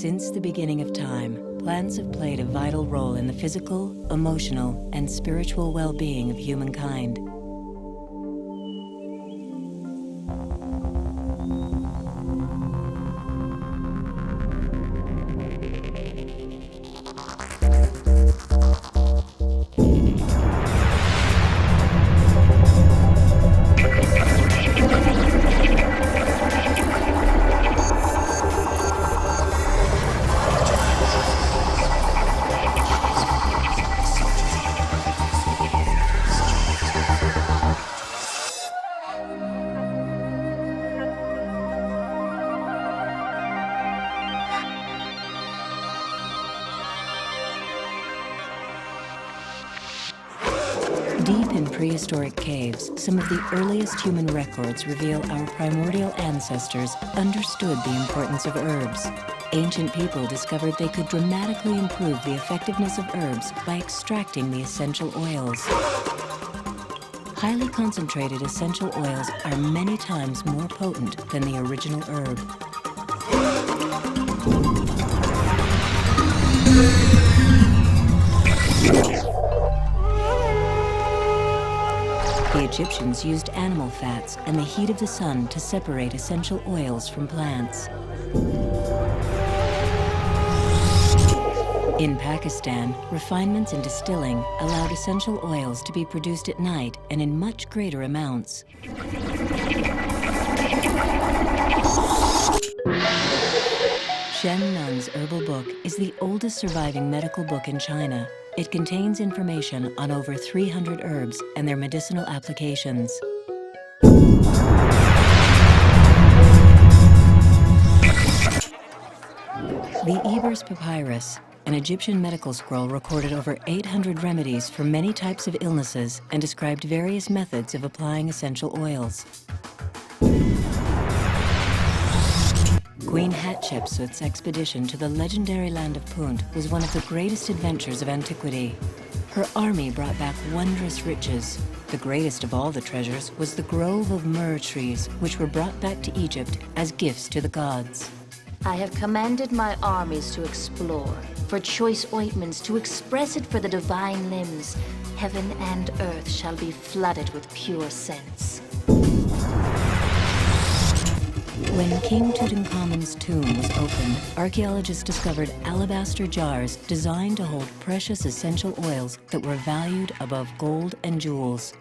Since the beginning of time, plants have played a vital role in the physical, emotional, and spiritual well-being of humankind. Deep in prehistoric caves, some of the earliest human records reveal our primordial ancestors understood the importance of herbs. Ancient people discovered they could dramatically improve the effectiveness of herbs by extracting the essential oils. Highly concentrated essential oils are many times more potent than the original herb. The Egyptians used animal fats and the heat of the sun to separate essential oils from plants. In Pakistan, refinements in distilling allowed essential oils to be produced at night and in much greater amounts. Shen Nun's herbal book is the oldest surviving medical book in China. It contains information on over 300 herbs and their medicinal applications. The Ebers Papyrus, an Egyptian medical scroll, recorded over 800 remedies for many types of illnesses and described various methods of applying essential oils. Queen Hatshepsut's expedition to the legendary land of Punt was one of the greatest adventures of antiquity. Her army brought back wondrous riches. The greatest of all the treasures was the grove of myrrh trees, which were brought back to Egypt as gifts to the gods. I have commanded my armies to explore, for choice ointments to express it for the divine limbs. Heaven and earth shall be flooded with pure scents. When King Tutankhamun's tomb was opened, archaeologists discovered alabaster jars designed to hold precious essential oils that were valued above gold and jewels.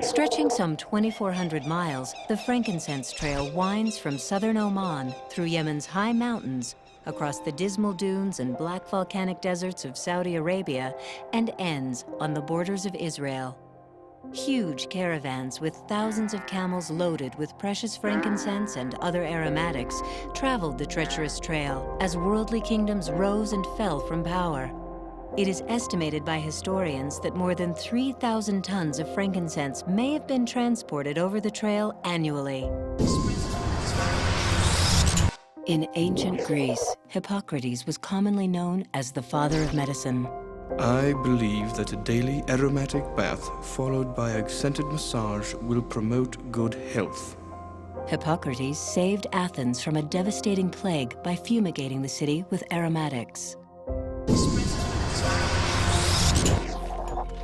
Stretching some 2,400 miles, the Frankincense Trail winds from southern Oman through Yemen's high mountains, across the dismal dunes and black volcanic deserts of Saudi Arabia, and ends on the borders of Israel. Huge caravans with thousands of camels loaded with precious frankincense and other aromatics traveled the treacherous trail as worldly kingdoms rose and fell from power. It is estimated by historians that more than 3,000 tons of frankincense may have been transported over the trail annually. In ancient Greece, Hippocrates was commonly known as the father of medicine. I believe that a daily aromatic bath followed by a scented massage will promote good health. Hippocrates saved Athens from a devastating plague by fumigating the city with aromatics.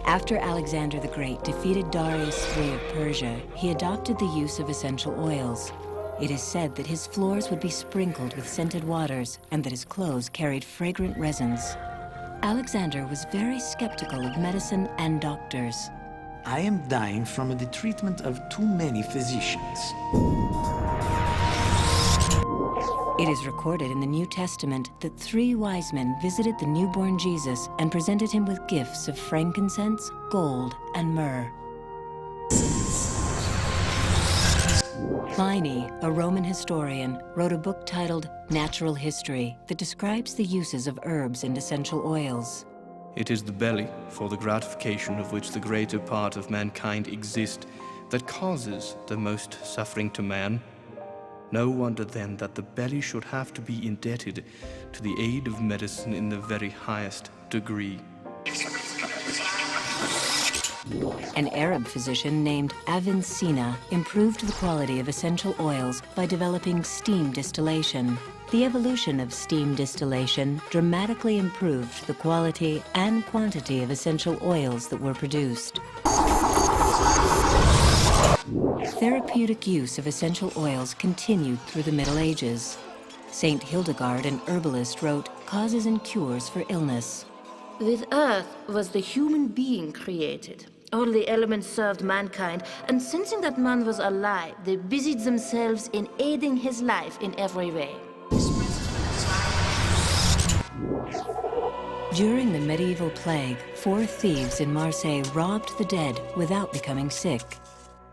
After Alexander the Great defeated Darius III of Persia, he adopted the use of essential oils. It is said that his floors would be sprinkled with scented waters and that his clothes carried fragrant resins. Alexander was very skeptical of medicine and doctors. I am dying from the treatment of too many physicians. It is recorded in the New Testament that 3 wise men visited the newborn Jesus and presented him with gifts of frankincense, gold, and myrrh. Pliny, a Roman historian, wrote a book titled Natural History that describes the uses of herbs and essential oils. It is the belly, for the gratification of which the greater part of mankind exist, that causes the most suffering to man. No wonder then that the belly should have to be indebted to the aid of medicine in the very highest degree. An Arab physician named Avicenna improved the quality of essential oils by developing steam distillation. The evolution of steam distillation dramatically improved the quality and quantity of essential oils that were produced. Therapeutic use of essential oils continued through the Middle Ages. Saint Hildegard, an herbalist, wrote, "Causes and cures for illness." With earth was the human being created. All the elements served mankind, and sensing that man was alive, they busied themselves in aiding his life in every way. During the medieval plague, 4 thieves in Marseille robbed the dead without becoming sick.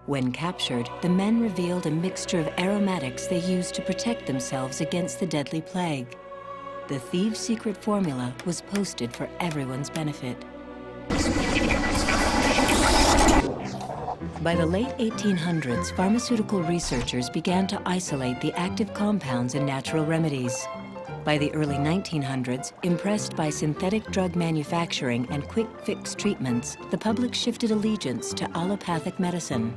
When captured, the men revealed a mixture of aromatics they used to protect themselves against the deadly plague. The thieves' secret formula was posted for everyone's benefit. By the late 1800s, pharmaceutical researchers began to isolate the active compounds in natural remedies. By the early 1900s, impressed by synthetic drug manufacturing and quick-fix treatments, the public shifted allegiance to allopathic medicine.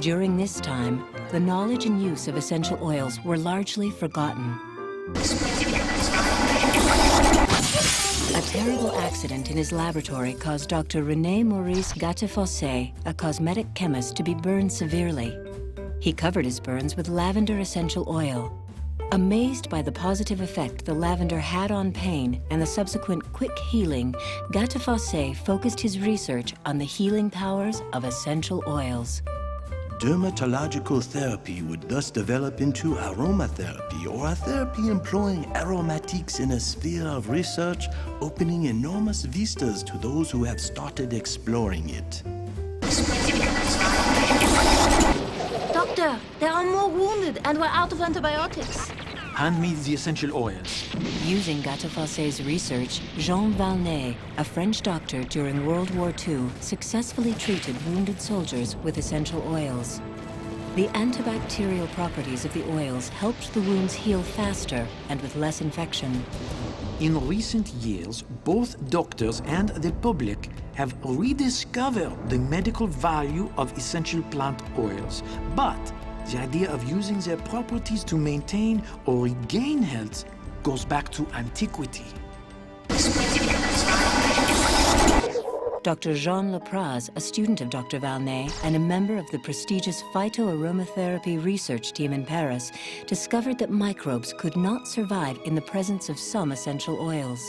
During this time, the knowledge and use of essential oils were largely forgotten. A terrible accident in his laboratory caused Dr. René Maurice Gattefossé, a cosmetic chemist, to be burned severely. He covered his burns with lavender essential oil. Amazed by the positive effect the lavender had on pain and the subsequent quick healing, Gattefossé focused his research on the healing powers of essential oils. Dermatological therapy would thus develop into aromatherapy, or a therapy employing aromatics in a sphere of research, opening enormous vistas to those who have started exploring it. Doctor, there are more wounded, and we're out of antibiotics. Hand me the essential oils. Using Gattefossé's research, Jean Valnet, a French doctor during World War II, successfully treated wounded soldiers with essential oils. The antibacterial properties of the oils helped the wounds heal faster and with less infection. In recent years, both doctors and the public have rediscovered the medical value of essential plant oils. But the idea of using their properties to maintain or regain health goes back to antiquity. Dr. Jean Lepraz, a student of Dr. Valnet and a member of the prestigious phytoaromatherapy research team in Paris, discovered that microbes could not survive in the presence of some essential oils.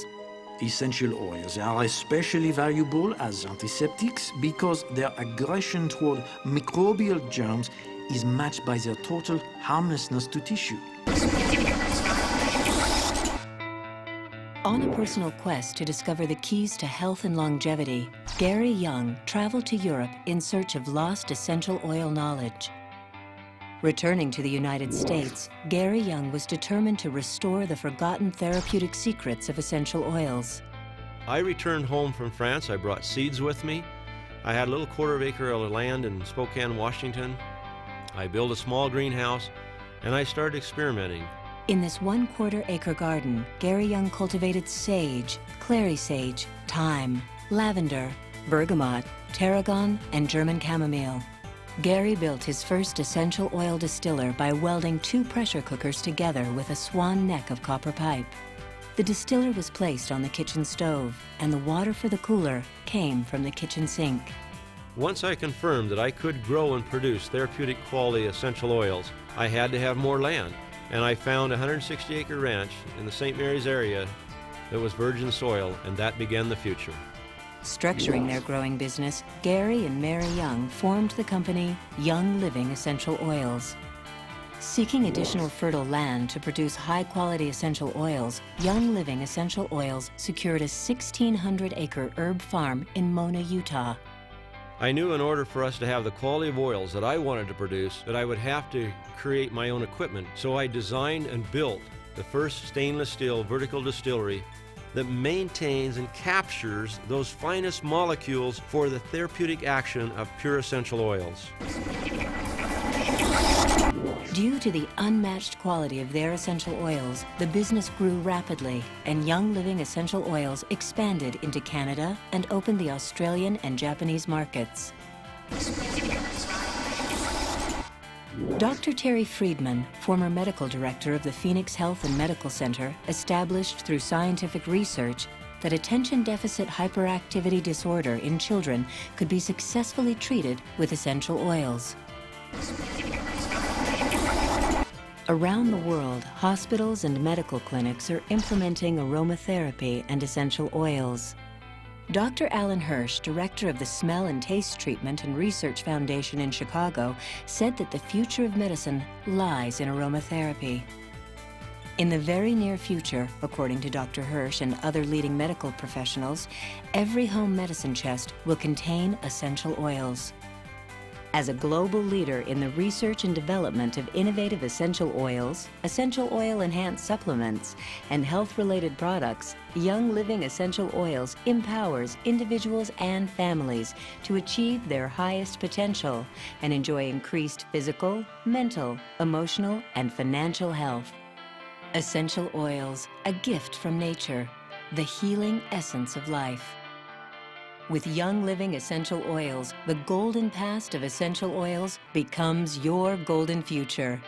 Essential oils are especially valuable as antiseptics because their aggression toward microbial germs is matched by their total harmlessness to tissue. On a personal quest to discover the keys to health and longevity, Gary Young traveled to Europe in search of lost essential oil knowledge. Returning to the United States, Gary Young was determined to restore the forgotten therapeutic secrets of essential oils. I returned home from France. I brought seeds with me. I had a little quarter-acre of land in Spokane, Washington. I built a small greenhouse, and I started experimenting. In this 1/4 acre garden, Gary Young cultivated sage, clary sage, thyme, lavender, bergamot, tarragon, and German chamomile. Gary built his first essential oil distiller by welding 2 pressure cookers together with a swan neck of copper pipe. The distiller was placed on the kitchen stove, and the water for the cooler came from the kitchen sink. Once I confirmed that I could grow and produce therapeutic quality essential oils, I had to have more land. And I found a 160-acre ranch in the St. Mary's area that was virgin soil, and that began the future. Structuring their growing business, Gary and Mary Young formed the company Young Living Essential Oils. Seeking additional fertile land to produce high-quality essential oils, Young Living Essential Oils secured a 1,600-acre herb farm in Mona, Utah. I knew in order for us to have the quality of oils that I wanted to produce that I would have to create my own equipment. So I designed and built the first stainless steel vertical distillery that maintains and captures those finest molecules for the therapeutic action of pure essential oils. Due to the unmatched quality of their essential oils, the business grew rapidly, and Young Living Essential Oils expanded into Canada and opened the Australian and Japanese markets. Dr. Terry Friedman, former medical director of the Phoenix Health and Medical Center, established through scientific research that attention deficit hyperactivity disorder in children could be successfully treated with essential oils. Around the world, hospitals and medical clinics are implementing aromatherapy and essential oils. Dr. Alan Hirsch, director of the Smell and Taste Treatment and Research Foundation in Chicago, said that the future of medicine lies in aromatherapy. In the very near future, according to Dr. Hirsch and other leading medical professionals, every home medicine chest will contain essential oils. As a global leader in the research and development of innovative essential oils, essential oil-enhanced supplements, and health-related products, Young Living Essential Oils empowers individuals and families to achieve their highest potential and enjoy increased physical, mental, emotional, and financial health. Essential oils, a gift from nature, the healing essence of life. With Young Living Essential Oils, the golden past of essential oils becomes your golden future.